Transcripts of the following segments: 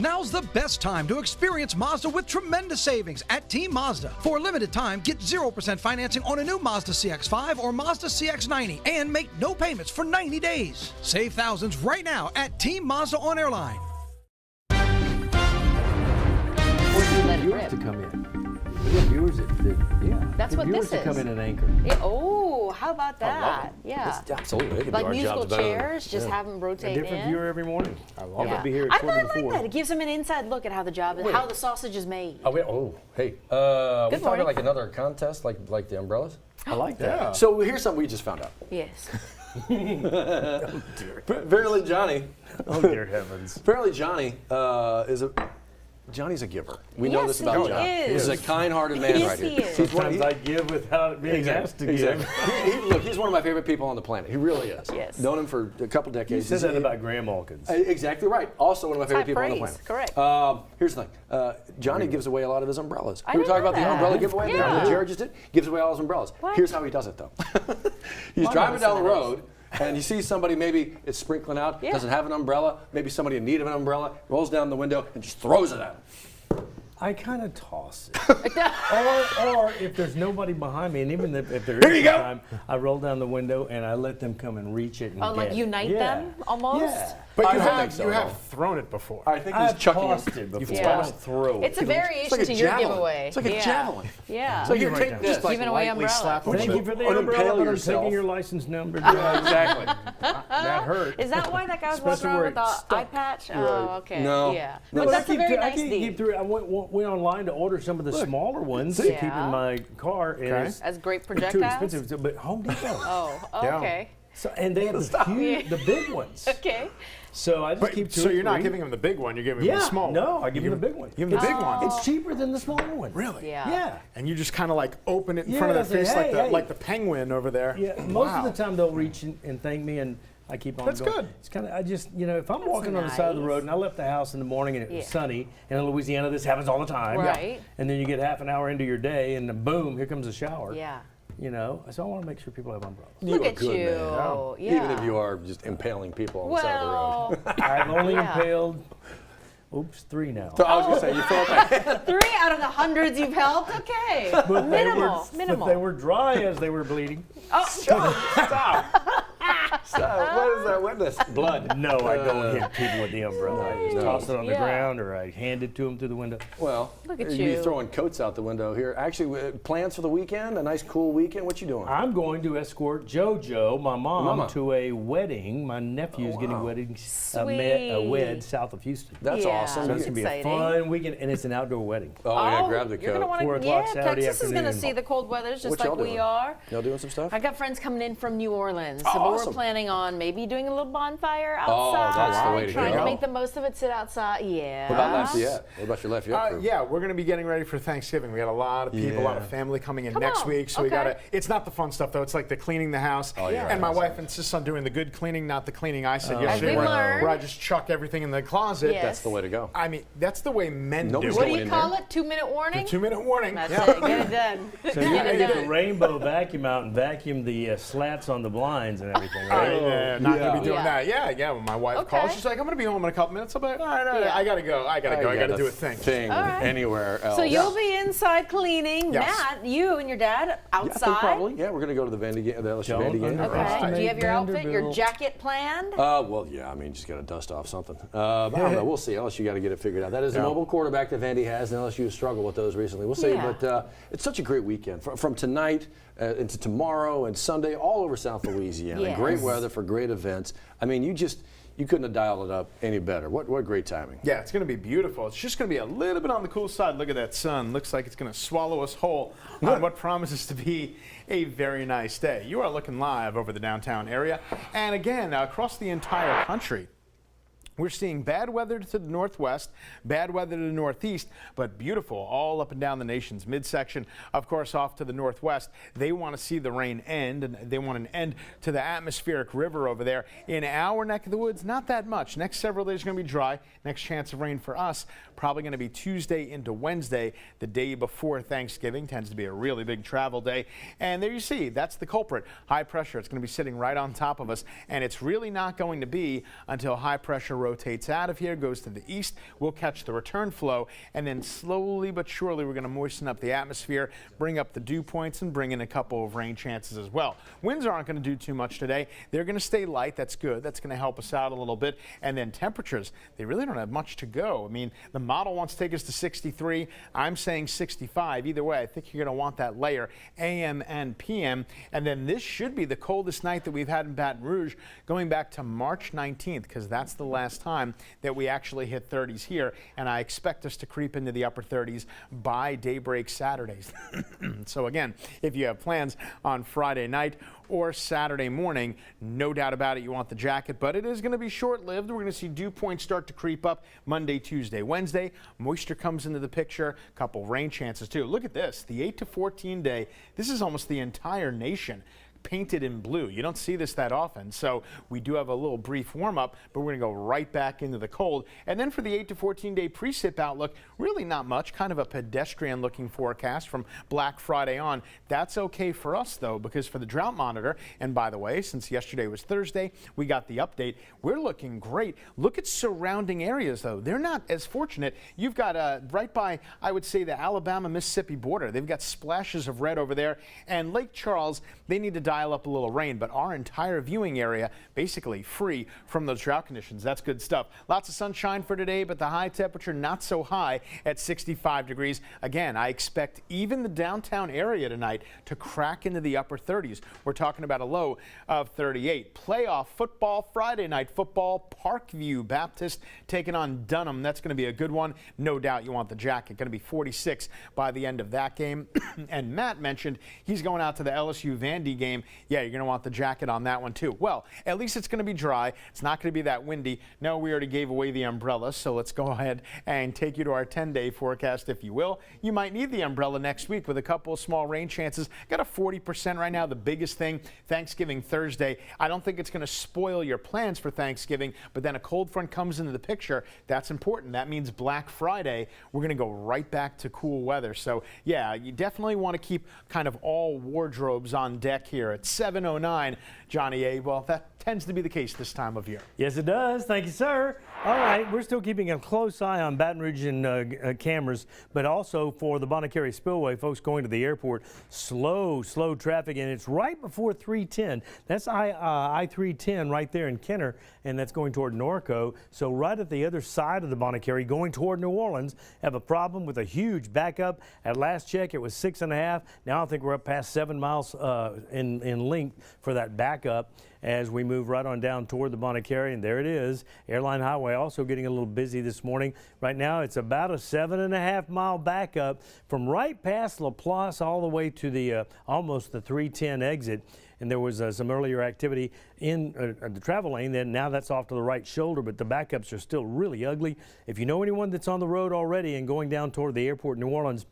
Now's the best time to experience Mazda with tremendous savings at Team Mazda. For a limited time, get 0% financing on a new Mazda CX-5 or Mazda CX-90 and make no payments for 90 days. Save thousands right now at Team Mazda on Airline. Viewers to come in. We have viewers that That's what viewers this to come is. in and anchor. Yeah, oh, how about that? I love it. Yeah. Absolutely. They can do Like our musical jobs better than- chairs, just have them A rotate different in. viewer every morning. I love Yeah. it. Be here I at really 4 like that. It gives them an inside look at how the job is, how the sausage is made. Hey, we talking morning. like another contest, like the umbrellas? I like that. Yeah. So here's something we just found out. Yes. Apparently Johnny, Oh, dear heavens. Johnny's a giver. We know this about he John. is. He's a kind-hearted man Yes, right he here. is. Sometimes I give without being asked to give. Look, he's one of my favorite people on the planet. He really is. Yes. Known him for a couple You decades. said that about Graham Alkins. Exactly right. Also one of my favorite High people on the praise. planet. Correct. Here's the thing. Johnny gives away a lot of his umbrellas. I We were didn't talking know about the that. umbrella giveaway Yeah. that Jared just did. Gives away all his umbrellas. What? Here's how he does it, though. He's driving down the road, and you see somebody maybe it's sprinkling out, doesn't have an umbrella, maybe somebody in need of an umbrella, rolls down the window and just throws it at him. I kind of toss it. or if there's nobody behind me, and even if there is time, I roll down the window and I let them come and reach it and Oh, like get it. unite them almost? Yeah. But you don't think so, have thrown it before. I think he's I've chucking tossed it. it before. You've Yeah. tossed it. Throw It's a it. variation like a to your javelin. giveaway. It's like a javelin. Yeah. So you're right taking down. this. Just like Giving away lightly umbrellas. slap them Thank with you for the Unimpale umbrella, but I'm yourself. taking your license number. Yeah, exactly. That hurt. Is that why that guy was walking Especially around where with the it's stuck. eye patch? Right. Oh, okay. No. Yeah. No, But that's a very nice I can't keep deed. through. I went online to order some of the smaller ones to keep Yeah. in my car. And Okay. it's As great too projectiles? expensive. But Home Depot. Oh, Yeah. okay. So, and they have the huge, the big ones. Okay. So I just But, keep two so or you're not three. giving him the big one, you're giving him Yeah, the small one. no, I give him the big one. Give him the big one. It's cheaper than the smaller one. Really? Yeah. Yeah. And you just kind of like open it in Yeah, front of I their say, face hey. like the penguin over there. Yeah. Most Wow. of the time they'll reach and thank me, and I keep on That's going. good. It's kind of, I just, if I'm walking on the side of the nice. road and I left the house in the morning and it was Yeah. sunny, and in Louisiana this happens all the time. Right. And then you get half an hour into your day and then boom, here comes a shower. Yeah. So I want to make sure people have umbrellas. Look are at good, you. man. Yeah. Even if you are just impaling people on the side of the road. Well, I've only Yeah. impaled, 3 now. So I was going to say, you throw it back. 3 out of the hundreds you've helped? Okay. But they Minimal. were, Minimal. But they were dry as they were bleeding. Oh, So, what is that witness? Blood. No, I don't hit people with the umbrella. I just No. toss it on the Yeah. ground or I hand it to them through the window. Well, Look at you're you. throwing coats out the window here. Actually, plans for the weekend? A nice cool weekend? What you doing? I'm going to escort JoJo, my mom, Mama. to a wedding. My nephew's getting wed south of Houston. That's Yeah. awesome. So That's it's going to be a exciting. fun weekend, and it's an outdoor wedding. Oh, yeah, grab the You're gonna coat. want 4 to, o'clock yeah, Saturday Texas is going to afternoon. see the cold weather just What like y'all we doing? are. Y'all doing some stuff? I got friends coming in from New Orleans, Oh, so awesome. we're planning on maybe doing a little bonfire Oh, outside. that's the way to trying go. to make the most of it, sit outside. Yeah. What about Lafayette? What about your Lafayette crew? Yeah, we're going to be getting ready for Thanksgiving. We got a lot of people, a lot of Yeah. family coming in Come next on. week. So we Okay. got to, it's not the fun stuff though. It's like the cleaning the house. Oh, yeah. And my wife insists on doing the good cleaning, not the cleaning I said As yesterday we where, learned. where I just chuck everything in the closet. Yes. That's the way to go. I mean, that's the way men Nobody's do What it. do going you in call there. it? 2-minute warning? 2-minute warning. That's Yeah. it. Get it done. So you Get can it get the done. rainbow vacuum out and vacuum the slats on the blinds and everything, right? Not going to be doing Yeah. that. Yeah, when my wife Okay. calls, she's like, I'm going to be home in a couple minutes. I'm like, all right, Yeah. I got to go. I got to do a thing. All right. Anywhere else. So you'll be inside cleaning. Yes. Matt, you and your dad Yeah, I think outside. probably. Yeah, we're going to go to the Vandy game, the LSU Don't Vandy game. underestimate Okay. Do you have your outfit, your Vanderbilt. jacket planned? Well, yeah, I mean, just got to dust off something. But I don't know. We'll see. LSU got to get it figured out. That is a mobile quarterback that Vandy has, and LSU has struggled with those recently. We'll see. Yeah. But it's such a great weekend. From tonight into tomorrow and Sunday, all over South Louisiana. Yes. Great weather for great events. I mean, you couldn't have dialed it up any better. What great timing. Yeah, it's going to be beautiful. It's just going to be a little bit on the cool side. Look at that sun. Looks like it's going to swallow us whole on what promises to be a very nice day. You are looking live over the downtown area. And again, across the entire country. We're seeing bad weather to the northwest, bad weather to the northeast, but beautiful all up and down the nation's midsection. Of course, off to the northwest, they want to see the rain end, and they want an end to the atmospheric river over there. In our neck of the woods, not that much. Next several days are going to be dry. Next chance of rain for us, probably going to be Tuesday into Wednesday, the day before Thanksgiving. Tends to be a really big travel day. And there you see, that's the culprit. High pressure. It's going to be sitting right on top of us, and it's really not going to be until high pressure rotates out of here, goes to the east. We'll catch the return flow, and then slowly but surely we're going to moisten up the atmosphere, bring up the dew points, and bring in a couple of rain chances as well. Winds aren't going to do too much today. They're going to stay light. That's good. That's going to help us out a little bit. And then temperatures, they really don't have much to go. I mean, the model wants to take us to 63. I'm saying 65. Either way, I think you're going to want that layer AM and PM. And then this should be the coldest night that we've had in Baton Rouge going back to March 19th, because that's the last time that we actually hit 30s here. And I expect us to creep into the upper 30s by daybreak Saturdays. So again, if you have plans on Friday night or Saturday morning, no doubt about it, you want the jacket, but it is going to be short-lived. We're going to see dew points start to creep up Monday, Tuesday, Wednesday. Moisture comes into the picture, a couple rain chances too. Look at this, the 8 to 14 day. This is almost the entire nation painted in blue. You don't see this that often, so we do have a little brief warm-up, but we're going to go right back into the cold. And then for the 8 to 14 day precip outlook, really not much, kind of a pedestrian looking forecast from Black Friday on. That's okay for us though, because for the drought monitor, and by the way, since yesterday was Thursday, we got the update. We're looking great. Look at surrounding areas though. They're not as fortunate. You've got right by, I would say, the Alabama-Mississippi border. They've got splashes of red over there, and Lake Charles, they need to dial up a little rain, but our entire viewing area basically free from those drought conditions. That's good stuff. Lots of sunshine for today, but the high temperature not so high at 65 degrees. Again, I expect even the downtown area tonight to crack into the upper 30s. We're talking about a low of 38. Playoff football, Friday night football, Parkview Baptist taking on Dunham. That's going to be a good one. No doubt you want the jacket. Going to be 46 by the end of that game. And Matt mentioned he's going out to the LSU Vandy game. Yeah, you're going to want the jacket on that one too. Well, at least it's going to be dry. It's not going to be that windy. No, we already gave away the umbrella, so let's go ahead and take you to our 10-day forecast, if you will. You might need the umbrella next week with a couple of small rain chances. Got a 40% right now. The biggest thing, Thanksgiving Thursday. I don't think it's going to spoil your plans for Thanksgiving, but then a cold front comes into the picture. That's important. That means Black Friday, we're going to go right back to cool weather. So yeah, you definitely want to keep kind of all wardrobes on deck here at 7:09, Johnny A. Well, that tends to be the case this time of year. Yes, it does. Thank you, sir. All right, we're still keeping a close eye on Baton Rouge and cameras, but also for the Bonnet-Carré Spillway, folks going to the airport, slow traffic, and it's right before 310. That's I-310 right there in Kenner, and that's going toward Norco. So right at the other side of the Bonnet-Carré, going toward New Orleans, have a problem with a huge backup. At last check, it was 6.5. Now I think we're up past 7 miles in length for that backup as we move right on down toward the Bonnet-Carré, and there it is. Airline Highway also getting a little busy this morning. Right now it's about a 7.5 mile backup from right past LaPlace all the way to the almost the 310 exit. And there was some earlier activity in the travel lane. Then now that's off to the right shoulder, but the backups are still really ugly. If you know anyone that's on the road already and going down toward the airport in New Orleans,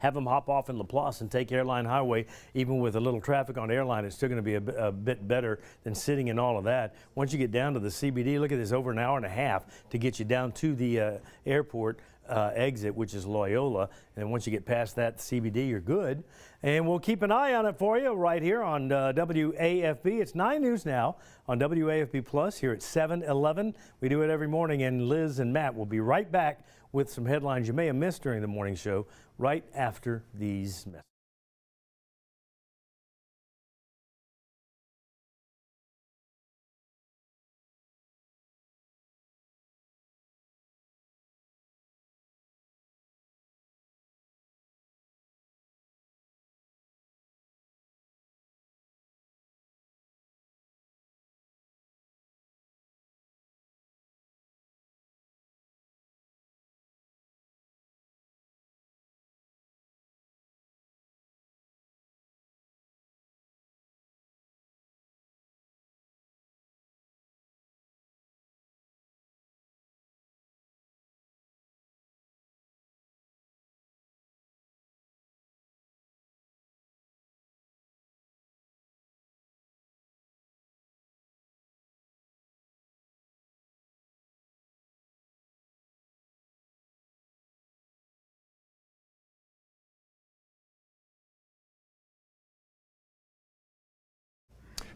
have them hop off in LaPlace and take Airline Highway. Even with a little traffic on Airline, it's still going to be a bit better than sitting in all of that. Once you get down to the CBD, look at this, over an hour and a half to get you down to the airport exit, which is Loyola. And then once you get past that CBD, you're good. And we'll keep an eye on it for you right here on WAFB. It's 9 News now on WAFB Plus here at 7:11. We do it every morning, and Liz and Matt will be right back with some headlines you may have missed during the morning show right after these messages.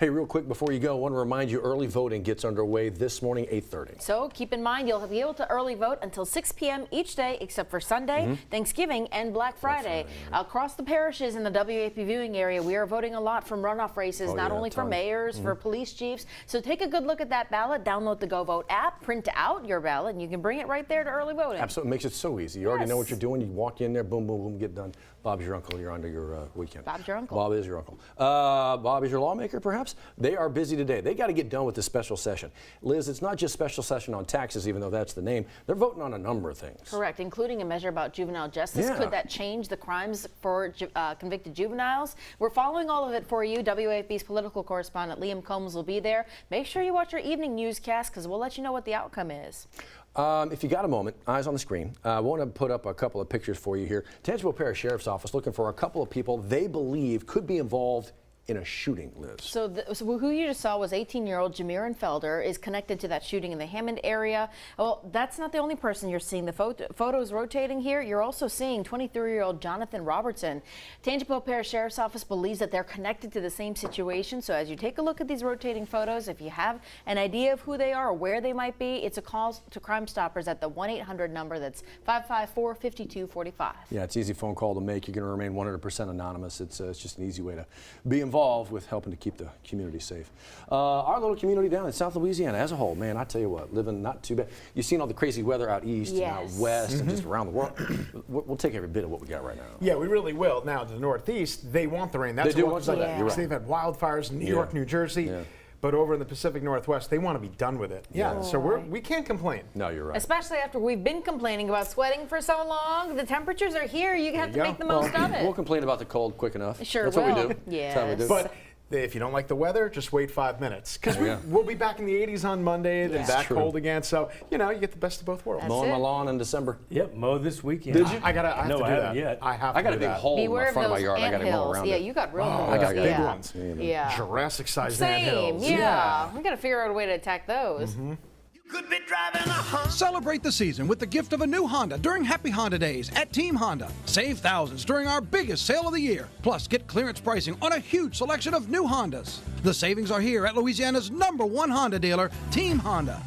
Hey, real quick before you go, I want to remind you early voting gets underway this morning, 8:30. So keep in mind, you'll be able to early vote until 6 p.m. each day except for Sunday, Thanksgiving, and Black Friday. Across the parishes in the WAP viewing area, we are voting a lot from runoff races, not only for mayors, for police chiefs. So take a good look at that ballot, download the GoVote app, print out your ballot, and you can bring it right there to early voting. Absolutely. It makes it so easy. You already know what you're doing. You walk in there, boom, boom, boom, get done. Bob's your uncle. You're under your weekend. Bob's your uncle. Bob is your uncle. Bob is your lawmaker, perhaps? They are busy today. They got to get done with this special session. Liz, it's not just special session on taxes, even though that's the name. They're voting on a number of things. Correct, including a measure about juvenile justice. Yeah. Could that change the crimes for convicted juveniles? We're following all of it for you. WAFB's political correspondent Liam Combs will be there. Make sure you watch our evening newscast because we'll let you know what the outcome is. If you got a moment, eyes on the screen, I want to put up a couple of pictures for you here. Tangipahoa Parish Sheriff's Office looking for a couple of people they believe could be involved in a shooting, Liz. So who you just saw was 18-year-old Jamiron Felder, is connected to that shooting in the Hammond area. Well, that's not the only person you're seeing. The photos rotating here, you're also seeing 23-year-old Jonathan Robertson. Tangipahoa Parish Sheriff's Office believes that they're connected to the same situation. So as you take a look at these rotating photos, if you have an idea of who they are or where they might be, it's a call to Crime Stoppers at the 1-800 number. That's 554-5245. Yeah, it's an easy phone call to make. You're going to remain 100% anonymous. It's just an easy way to be involved with helping to keep the community safe. Our little community down in South Louisiana as a whole, man, I tell you what, living not too bad. You've seen all the crazy weather out east and out west and just around the world. We'll take every bit of what we got right now. Yeah, we really will. Now, to the northeast, they want the rain. That's They do what want some of that. You're right. They've had wildfires in New York, New Jersey. Yeah. But over in the Pacific Northwest, they want to be done with it. Yeah, so we can't complain. No, you're right. Especially after we've been complaining about sweating for so long. The temperatures are here. You have to make the most of it. We'll complain about the cold quick enough. Sure That's will. what we do. Yes. That's how we do. But if you don't like the weather, just wait 5 minutes. Because we'll be back in the 80s on Monday, then back cold again. So, you get the best of both worlds. Mowing my lawn in December. Yep, mow this weekend. Did you? I have No, to I do haven't that. yet. I have I to got do a big that. hole in Beware the of front of my those yard. I got to mow anthills. around Yeah, it. you got real I got big yeah. ones. Yeah. Jurassic-sized Same. anthills. Yeah. We got to figure out a way to attack those. Could be driving a Honda. Celebrate the season with the gift of a new Honda during Happy Honda Days at Team Honda. Save thousands during our biggest sale of the year. Plus, get clearance pricing on a huge selection of new Hondas. The savings are here at Louisiana's #1 Honda dealer, Team Honda.